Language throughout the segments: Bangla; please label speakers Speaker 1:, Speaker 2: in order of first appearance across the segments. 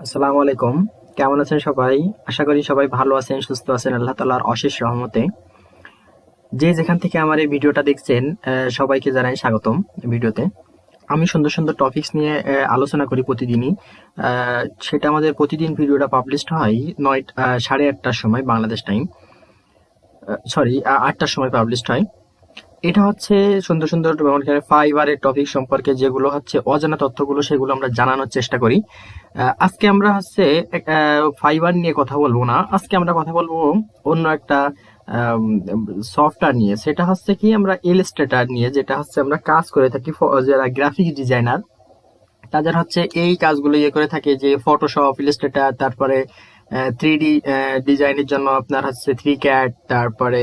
Speaker 1: আসসালামু আলাইকুম। কেমন আছেন সবাই? আশা করি সবাই ভালো আছেন, সুস্থ আছেন আল্লাহ তাআলার অশেষ রহমতে। যে যেখান থেকে আমার এই ভিডিওটা দেখছেন, সবাইকে জানাই স্বাগতম ভিডিওতে। আমি সুন্দর সুন্দর টপিকস নিয়ে আলোচনা করি প্রতিদিনই। সেটা আমাদের প্রতিদিন ভিডিওটা পাবলিশড হয় 8:30টার সময় বাংলাদেশ টাইম। সরি, 8টার সময় পাবলিশড হয়। এটা হচ্ছে সুন্দর সুন্দর ফাইবারের টপিক সম্পর্কে যেগুলো হচ্ছে অজানা তথ্যগুলো, সেগুলো আমরা জানানোর চেষ্টা করি। আজকে আমরা হচ্ছে ফাইবার নিয়ে কথা বলবো না, আজকে আমরা কথা বলবো অন্য একটা সফটওয়্যার নিয়ে। সেটা হচ্ছে কি, আমরা ইলাস্ট্রেটর নিয়ে, যেটা হচ্ছে আমরা কাজ করে থাকি। যারা গ্রাফিক ডিজাইনার তাদের হচ্ছে এই কাজগুলো করে থাকে, যে ফটোশপ, ইলাস্ট্রেটর, তারপরে 3D ডিজাইনের জন্য আপনার হচ্ছে 3 ক্যাট, তারপরে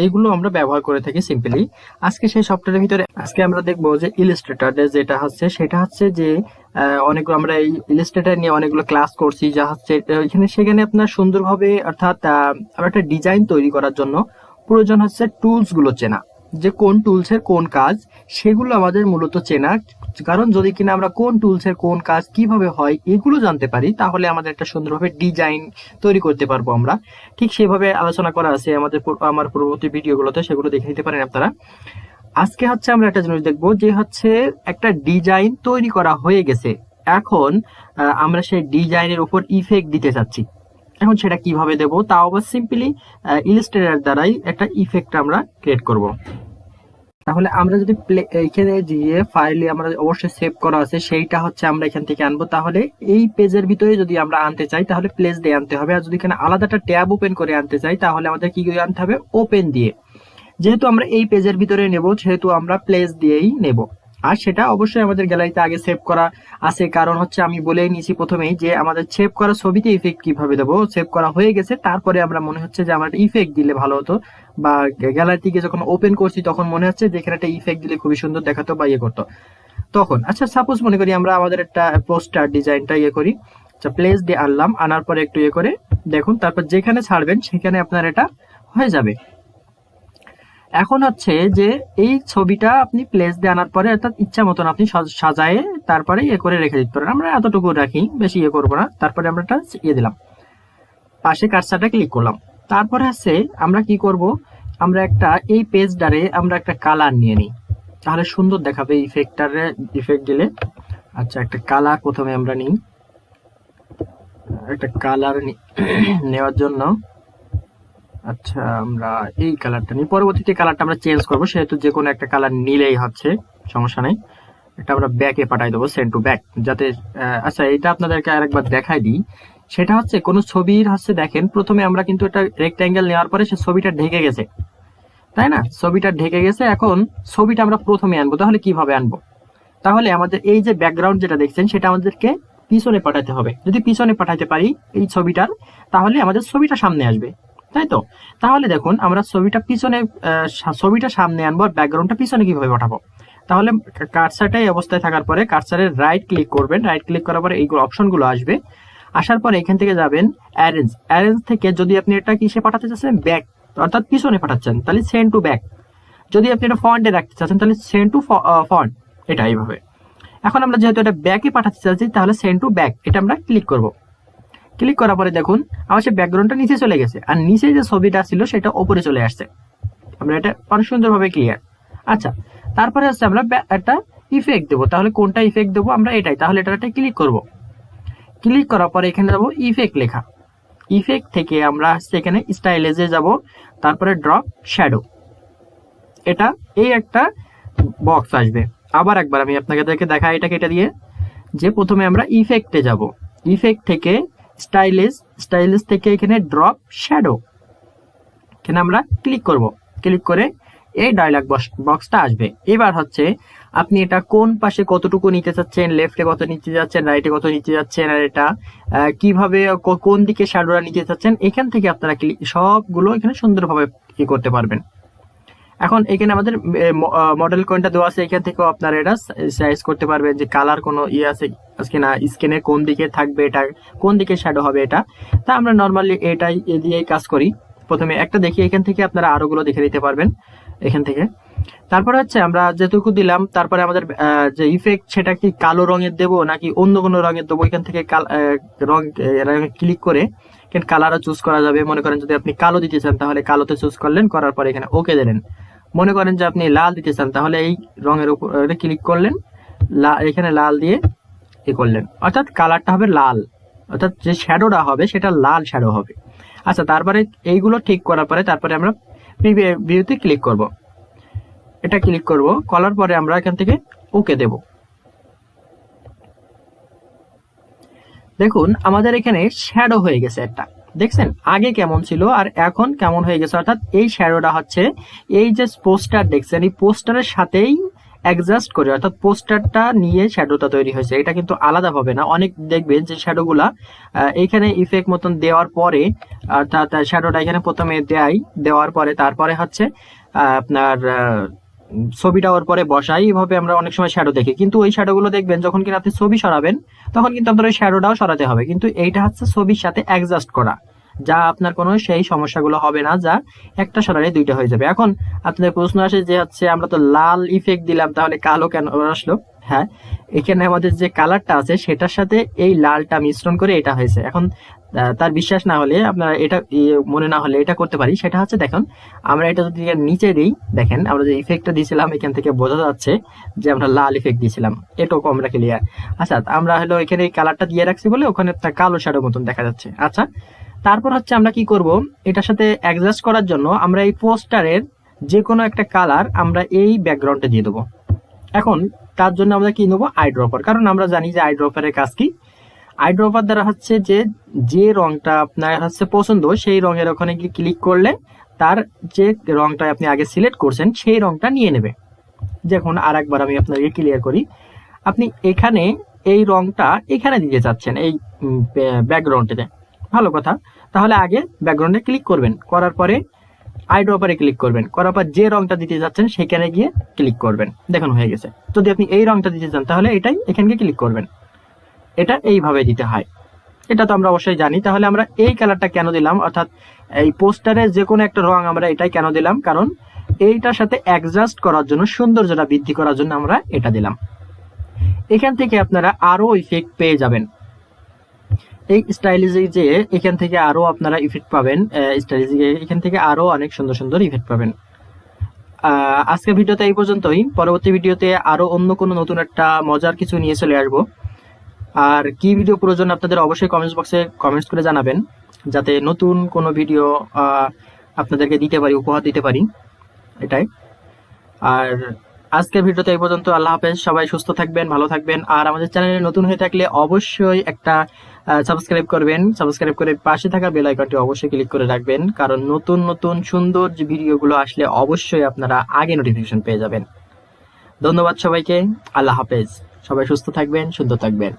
Speaker 1: এইগুলো আমরা ব্যবহার করে থাকি সিম্পলি। আজকে সেই সফটওয়্যারের ভিতরে আজকে আমরা দেখবো যে ইলাস্ট্রেটর যেটা হচ্ছে, সেটা হচ্ছে যে অনেকগুলো আমরা এই ইলাস্ট্রেটর নিয়ে অনেকগুলো ক্লাস করছি, যা হচ্ছে সেখানে আপনার সুন্দরভাবে, অর্থাৎ আমরা একটা ডিজাইন তৈরি করার জন্য প্রয়োজন হচ্ছে টুলস গুলো চেনা, যে কোন টুলস এর কোন কাজ, সেগুলো আমাদের মূলত চেনা। কারণ যদি কিনা আমরা কোন টুলস এর কোন কাজ কিভাবে হয় এগুলো জানতে পারি, তাহলে আমাদের একটা সুন্দরভাবে ডিজাইন তৈরি করতে পারবো আমরা। ঠিক সেভাবে আলোচনা করা আছে আমার পূর্ববর্তী ভিডিওগুলোতে, সেগুলো দেখে নিতে পারেন আপনারা। আজকে হচ্ছে আমরা একটা জিনিস দেখবো, যে হচ্ছে একটা ডিজাইন তৈরি করা হয়ে গেছে, এখন আমরা সেই ডিজাইনের উপর ইফেক্ট দিতে চাচ্ছি। এখন সেটা কিভাবে দেব, তাও আবার সিম্পলি ইলাস্ট্রেটর দ্বারাই একটা ইফেক্ট আমরা ক্রিয়েট করব। তাহলে আমরা যদি এখানে গিয়ে ফাইলে আমরা অবশ্যই সেভ করা আছে, সেইটা হচ্ছে আমরা এখান থেকে আনবো। তাহলে এই পেজের ভিতরে যদি আমরা আনতে চাই, তাহলে প্লেস দিয়ে আনতে হবে। আর যদি এখানে আলাদা একটা ট্যাব ওপেন করে আনতে চাই, তাহলে আমাদের কি করে আনতে হবে, ওপেন দিয়ে। যেহেতু আমরা এই পেজের ভিতরে নেব, সেহেতু আমরা প্লেস দিয়েই নেব। আর সেটা অবশ্যই আমাদের গ্যালারিতে আগে সেভ করা আছে, কারণ হচ্ছে আমি বলেই নিয়েছি প্রথমেই যে আমাদের সেভ করা ছবিতে ইফেক্ট কিভাবে দেবো। সেভ করা হয়ে গেছে, তারপরে আমরা মনে হচ্ছে যে আমরা ইফেক্ট দিলে ভালো হতো, বা গ্যালারি থেকে যখন ওপেন করছি তখন মনে হচ্ছে যে এখানে একটা ইফেক্ট দিলে খুবই সুন্দর দেখাতো বা ইয়ে করতো তখন। আচ্ছা, সাপোজ মনে করি আমরা আমাদের একটা পোস্টার ডিজাইনটা ইয়ে করি। আচ্ছা, প্লেস দিয়ে আনলাম, আনার পরে একটু ইয়ে করে দেখুন, তারপর যেখানে ছাড়বেন সেখানে আপনার এটা হয়ে যাবে। এখন হচ্ছে যে এই ছবিটা আপনি প্লেস দিয়ে আনার পরে, অর্থাৎ ইচ্ছা মতন আপনি সাজায়ে তারপরে ইয়ে করে রেখে দিতে পারেন। আমরা এতটুকু রাখি, বেশি ইয়ে করবো না। তারপরে আমরা একটা ইয়ে দিলাম, পাশে কার্সারটা ক্লিক করলাম। তারপরে হচ্ছে আমরা কি করব, আমরা একটা এই পেজটারে আমরা একটা কালার নিয়ে নিই, তাহলে সুন্দর দেখাবে ইফেক্ট দিলে। আচ্ছা, একটা কালার প্রথমে আমরা নিই। একটা কালার নেওয়ার জন্য আচ্ছা আমরা এই কালারটা নিই, পরবর্তীতে কালারটা আমরা চেঞ্জ করবো, সেহেতু যে কোনো একটা কালার নিলেই হচ্ছে, সমস্যা নেই। এটা আমরা ব্যাকে পাঠাই দেবো, সেন্ড টু ব্যাক, যাতে আচ্ছা এটা আপনাদেরকে আরেকবার দেখাই দিই। সেটা হচ্ছে কোনো ছবির হচ্ছে, দেখেন প্রথমে আমরা কিন্তু একটা রেক্ট্যাঙ্গেল নেওয়ার পরে সে ছবিটা ঢেকে গেছে, তাই না? ছবিটা ঢেকে গেছে, এখন ছবিটা আমরা প্রথমে আনবো। তাহলে কিভাবে আনবো, তাহলে আমাদের এই যে ব্যাকগ্রাউন্ড যেটা দেখছেন, সেটা আমাদেরকে পিছনে পাঠাতে হবে। যদি পিছনে পাঠাতে পারি এই ছবিটার, তাহলে আমাদের ছবিটা সামনে আসবে, তাই তো? তাহলে দেখুন, আমরা ছবিটা সামনে আনবো, আর ব্যাকগ্রাউন্ডটা পিছনে কিভাবে পাঠাবো। তাহলে কার্সারটা এই অবস্থায় থাকার পরে কার্সারের রাইট ক্লিক করবেন। রাইট ক্লিক করার পরে এইগুলো অপশনগুলো আসবে। আসার পরে এখান থেকে যাবেন অ্যারেঞ্জ থেকে, যদি আপনি এটা কিসে পাঠাতে চাচ্ছেন, ব্যাক অর্থাৎ পিছনে পাঠাচ্ছেন, তাহলে সেন্ড টু ব্যাক। যদি আপনি এটা ফন্টে রাখতে চাচ্ছেন, তাহলে সেন্ড টু ফন্ট, এটা এইভাবে। এখন আমরা যেহেতু এটা ব্যাকে পাঠাতে চাচ্ছি, তাহলে সেন্ড টু ব্যাক, এটা আমরা ক্লিক করব। ক্লিক করার পরে দেখুন আমার সেই ব্যাকগ্রাউন্ডটা নিচে চলে গেছে, আর নিচে যে ছবিটা ছিল সেটা উপরে চলে আসছে। আমরা এটা অনেক সুন্দরভাবে ক্লিয়ার। আচ্ছা, তারপরে হচ্ছে আমরা একটা ইফেক্ট দেবো। তাহলে কোনটা ইফেক্ট দেবো, আমরা এটাই। তাহলে এটা ক্লিক করব। ক্লিক করার পরে এখানে যাবো ইফেক্ট লেখা। ইফেক্ট থেকে আমরা এখানে স্টাইলেজে যাব, তারপরে ড্রপ শ্যাডো, এটা এই একটা বক্স আসবে। আবার একবার আমি আপনাকে দেখা এটা কেটে দিয়ে, যে প্রথমে আমরা ইফেক্টে যাব, ইফেক্ট থেকে স্টাইলিশ থেকে এখানে ড্রপ শ্যাডো, এখানে আমরা ক্লিক করব। ক্লিক করে এই ডায়লগ বক্সটা আসবে। এবার হচ্ছে আপনি এটা কোন পাশে কতটুকু নিতে চাচ্ছেন, লেফটে কত নিতে যাচ্ছেন, রাইটে কত নিতে যাচ্ছেন, আর এটা কিভাবে কোন দিকে শ্যাডোটা নিতে চাচ্ছেন, এখান থেকে আপনারা সবগুলো এখানে সুন্দরভাবে কি করতে পারবেন। এখন এখানে আমাদের মডেল কোনটা দেওয়া আছে, এখান থেকেও আপনারা এটা সাইজ করতে পারবেন, যে কালার কোনো ইয়ে আছে আজকে না, স্ক্রিনের কোন দিকে থাকবে, এটা কোন দিকে শ্যাডো হবে এটা। তা আমরা নর্মালি এটাই দিয়েই কাজ করি। প্রথমে একটা দেখি, এখান থেকে আপনারা আরো গুলো দেখে নিতে পারবেন এখান থেকে। তারপরে হচ্ছে আমরা যেটুকু দিলাম, তারপরে আমাদের যে ইফেক্ট সেটা কি কালো রঙের দেবো নাকি অন্য কোনো রঙের দেবো, এখান থেকে রং ক্লিক করে কালারও চুজ করা যাবে। মনে করেন যদি আপনি কালো দিতে চান তাহলে কালোতে চুজ করলেন, করার পরে এখানে ওকে দিলেন। মনে করেন যে আপনি লাল দিতে চান তাহলে এই রঙের উপরে ক্লিক করলেন, এখানে লাল দিয়ে এ করলেন, অর্থাৎ কালারটা হবে লাল, অর্থাৎ যে শ্যাডোটা হবে সেটা লাল শ্যাডো হবে। আচ্ছা, তারপরে এইগুলো ঠিক করার পরে তারপরে আমরা প্রিভিউতে ক্লিক করব। এটা ক্লিক করব, করার পরে আমরা এখান থেকে ওকে দেব। দেখুন আমাদের এখানে শ্যাডো হয়ে গেছে একটা, দেখছেন আগে কেমন ছিল আর এখন কেমন হয়ে গেছে। অর্থাৎ এই শ্যাডোটা হচ্ছে এই যে পোস্টার দেখছেন, এই পোস্টারের সাথেই অ্যাডজাস্ট করে, অর্থাৎ পোস্টারটা নিয়ে শ্যাডোটা তৈরি হয়েছে। এটা কিন্তু আলাদা হবে না। অনেক দেখবেন যে শ্যাডোগুলা এইখানে ইফেক্ট মতন দেওয়ার পরে, অর্থাৎ শ্যাডোটা এখানে প্রথমে দেওয়ার পরে তারপরে হচ্ছে আপনার ছবিটা ওর পরে বসাই, এইভাবে আমরা অনেক সময় শ্যাডো দেখি। কিন্তু ওই শ্যাডো গুলো দেখবেন যখন কিনা আপনি ছবি সরাবেন তখন কিন্তু আপনার ওই শ্যাডোটাও সরাতে হবে, কিন্তু এইটা হচ্ছে ছবির সাথে অ্যাডজাস্ট করা, যা আপনার কোনো সেই সমস্যাগুলো হবে না, যা একটা সরালে দুইটা হয়ে যাবে। এখন আপনাদের প্রশ্ন আসে যে হচ্ছে আমরা তো লাল ইফেক্ট দিলাম তাহলে কালো কেন আসলো? হ্যাঁ, এখানে আমাদের যে কালারটা আছে সেটার সাথে এই লালটা মিশ্রণ করে এটা হয়েছে। এখন তার বিশ্বাস না হলে, আপনারা এটা মনে না হলে এটা করতে পারি, সেটা হচ্ছে দেখুন আমরা এটা যদি নিচে দিই, দেখেন আমরা যে ইফেক্টটা দিয়েছিলাম এখান থেকে বোঝা যাচ্ছে যে আমরা লাল ইফেক্ট দিয়েছিলাম, এটুকু আমরা ক্লিয়ার। আচ্ছা, আমরা হলো এখানে এই কালারটা দিয়ে রাখছি বলে ওখানে একটা কালো শ্যাডো মতন দেখা যাচ্ছে। আচ্ছা, তারপর হচ্ছে আমরা কি করব, এটার সাথে অ্যাডজাস্ট করার জন্য আমরা এই পোস্টারের যে কোনো একটা কালার আমরা এই ব্যাকগ্রাউন্ডে দিয়ে দেবো। এখন তার জন্য আমরা কি নেবো, আইড্রপার, কারণ আমরা জানি যে আইড্রপারের কাজ কি। আইড্রপার দ্বারা হচ্ছে যে রংটা আপনার হচ্ছে পছন্দ সেই রঙের ওখানে গিয়ে ক্লিক করলে তার যে রংটা আপনি আগে সিলেক্ট করছেন সেই রংটা নিয়ে নেবে। দেখুন আর একবার আমি আপনাকে ক্লিয়ার করি, আপনি এখানে এই রংটা এখানে দিতে চাচ্ছেন এই ব্যাকগ্রাউন্ডে, ভালো কথা। তাহলে আগে ব্যাকগ্রাউন্ডে ক্লিক করবেন, করার পরে আইড্রপারে ক্লিক করবেন, করার পর যে রংটা দিতে যাচ্ছেন সেখানে গিয়ে ক্লিক করবেন। দেখুন হয়ে গেছে। যদি আপনি এই রংটা দিতে চান তাহলে এটাই এখানে গিয়ে ক্লিক করবেন। এটা এইভাবে দিতে হয়, এটা তো আমরা অবশ্যই জানি। তাহলে আমরা এই কালারটা কেন দিলাম, অর্থাৎ এই পোস্টারে যে কোনো একটা রং আমরা এটাই কেন দিলাম, কারণ এইটার সাথে অ্যাডজাস্ট করার জন্য, সৌন্দর্যটা বৃদ্ধি করার জন্য আমরা এটা দিলাম। এখান থেকে আপনারা আরো ইফেক্ট পেয়ে যাবেন। এই স্টাইলিজে যে এখান থেকে আরো আপনারা ইফেক্ট পাবেন, স্টাইলিজে এখান থেকে আরো অনেক সুন্দর সুন্দর ইফেক্ট পাবেন। আজকের ভিডিওতে এই পর্যন্তই। পরবর্তী ভিডিওতে আরো অন্য কোনো নতুন একটা মজার কিছু নিয়ে চলে আসবো। আর কি ভিডিও প্রয়োজন আপনাদের অবশ্যই কমেন্টস বক্সে কমেন্টস করে জানাবেন, যাতে নতুন কোনো ভিডিও আপনাদেরকে দিতে পারি, উপহার দিতে পারি, এটাই। আর আজকের ভিডিওতে এই পর্যন্ত। আল্লাহ হাফেজ, সবাই সুস্থ থাকবেন, ভালো থাকবেন। আর আমাদের চ্যানেলে নতুন হয়ে থাকলে অবশ্যই একটা সাবস্ক্রাইব করবেন, সাবস্ক্রাইব করে পাশে থাকা বেল আইকনটি অবশ্যই ক্লিক করে রাখবেন, কারণ নতুন নতুন সুন্দর যে ভিডিওগুলো আসলে অবশ্যই আপনারা আগে নোটিফিকেশন পেয়ে যাবেন। ধন্যবাদ সবাইকে, আল্লাহ হাফেজ, সবাই সুস্থ থাকবেন, সুন্দর থাকবেন।